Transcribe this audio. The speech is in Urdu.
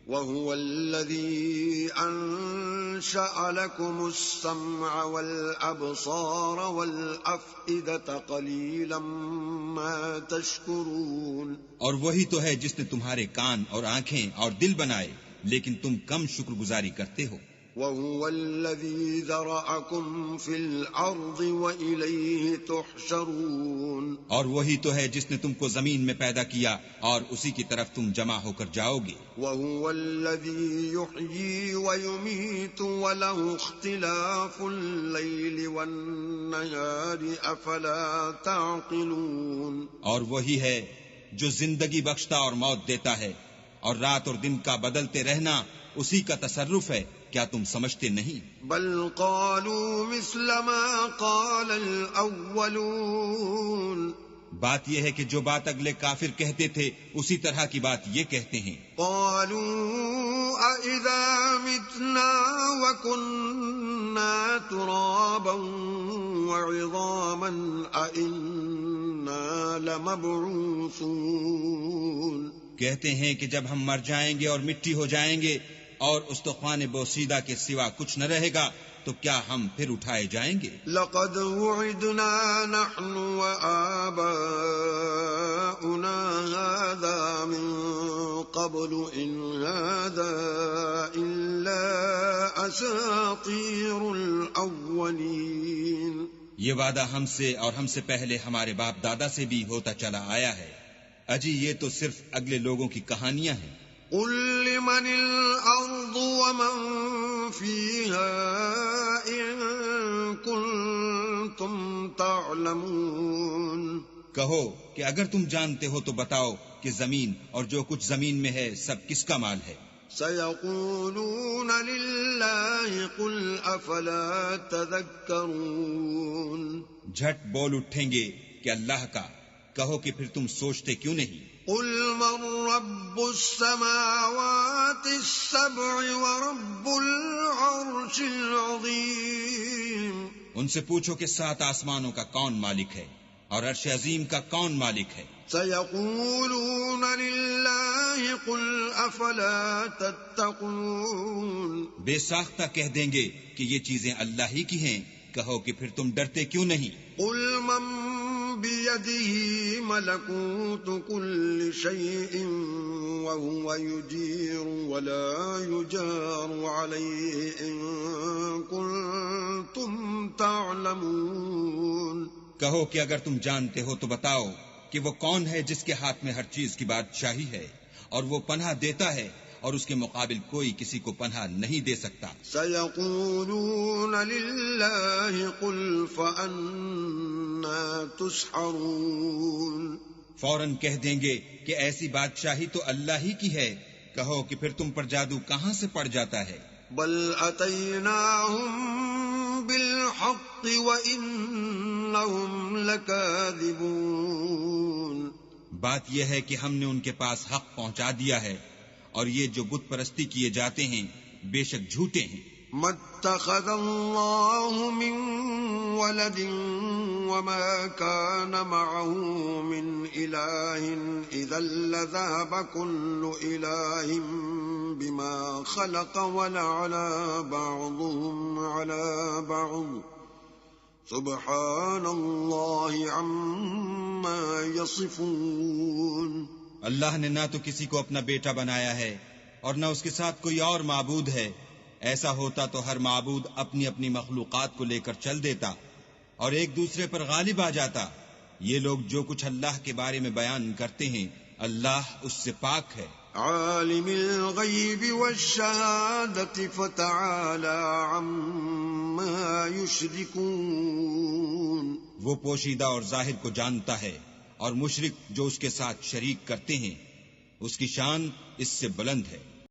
وَهُوَ الَّذِي أَنشَأَ لَكُمُ السَّمْعَ وَالْأَبْصَارَ وَالْأَفْئِدَةَ قَلِيلًا مَا تَشْكُرُونَ. اور وہی تو ہے جس نے تمہارے کان اور آنکھیں اور دل بنائے، لیکن تم کم شکر گزاری کرتے ہو. وَهُوَ الَّذِي ذَرَأَكُمْ فِي الْأَرْضِ وَإِلَيْهِ تُحْشَرُونَ. اور وہی تو ہے جس نے تم کو زمین میں پیدا کیا اور اسی کی طرف تم جمع ہو کر جاؤ گے. وَهُوَ الَّذِي يُحْيِي وَيُمِيتُ وَلَهُ اخْتِلَافُ اللَّيْلِ وَالنَّهَارِ أَفَلَا تَعْقِلُونَ. اور وہی ہے جو زندگی بخشتا اور موت دیتا ہے، اور رات اور دن کا بدلتے رہنا اسی کا تصرف ہے، کیا تم سمجھتے نہیں؟ بل قالوا مثل ما قال الاولون. بات یہ ہے کہ جو بات اگلے کافر کہتے تھے اسی طرح کی بات یہ کہتے ہیں. قالوا أَإِذَا مِتْنَا وَكُنَّا تُرَابًا وَعِظَامًا أَإِنَّا لَمَبْعُوثُونَ. کہتے ہیں کہ جب ہم مر جائیں گے اور مٹی ہو جائیں گے اور استخوان بوسیدہ کے سوا کچھ نہ رہے گا تو کیا ہم پھر اٹھائے جائیں گے؟ لقد وعدنا نحن وآباؤنا هذا من قبل إن هذا إلا أساطير الأولين. یہ وعدہ ہم سے اور ہم سے پہلے ہمارے باپ دادا سے بھی ہوتا چلا آیا ہے، اجی یہ تو صرف اگلے لوگوں کی کہانیاں ہیں. قل لمن الأرض ومن فيها إن كنتم تعلمون. کہو کہ اگر تم جانتے ہو تو بتاؤ کہ زمین اور جو کچھ زمین میں ہے سب کس کا مال ہے؟ سيقولون لله قل أفلا تذكرون. جھٹ بول اٹھیں گے کہ اللہ کا، کہو کہ پھر تم سوچتے کیوں نہیں؟ قل من رب السماوات السبع ورب العرش العظيم. ان سے پوچھو کہ 7 آسمانوں کا کون مالک ہے اور عرش عظیم کا کون مالک ہے؟ سيقولون لله قل أفلا تتقون. بے ساختہ کہہ دیں گے کہ یہ چیزیں اللہ ہی کی ہیں، کہو کہ پھر تم ڈرتے کیوں نہیں؟ قل من بيده ملكوت كل شيء وهو يجير ولا يجار عليه إن كنتم تعلمون. کہو کہ اگر تم جانتے ہو تو بتاؤ کہ وہ کون ہے جس کے ہاتھ میں ہر چیز کی بادشاہی ہے اور وہ پناہ دیتا ہے اور اس کے مقابل کوئی کسی کو پناہ نہیں دے سکتا. سيقولون لله قل فأنا تسحرون. فوراً کہہ دیں گے کہ ایسی بادشاہی تو اللہ ہی کی ہے، کہو کہ پھر تم پر جادو کہاں سے پڑ جاتا ہے؟ بل أتيناهم بالحق وإنهم لكاذبون. بات یہ ہے کہ ہم نے ان کے پاس حق پہنچا دیا ہے اور یہ جو بت پرستی کیے جاتے ہیں بے شک جھوٹے ہیں. ما اتخذ الله من ولد وما كان معه من إله إذا لذهب كل إله بما خلق ولعلى بعضهم على بعض سبحان الله عما يصفون. اللہ نے نہ تو کسی کو اپنا بیٹا بنایا ہے اور نہ اس کے ساتھ کوئی اور معبود ہے. ایسا ہوتا تو ہر معبود اپنی اپنی مخلوقات کو لے کر چل دیتا اور ایک دوسرے پر غالب آ جاتا. یہ لوگ جو کچھ اللہ کے بارے میں بیان کرتے ہیں اللہ اس سے پاک ہے. عالم الغیب والشہادة فتعالى عما يشركون. وہ پوشیدہ اور ظاہر کو جانتا ہے اور مشرک جو اس کے ساتھ شریک کرتے ہیں اس کی شان اس سے بلند ہے.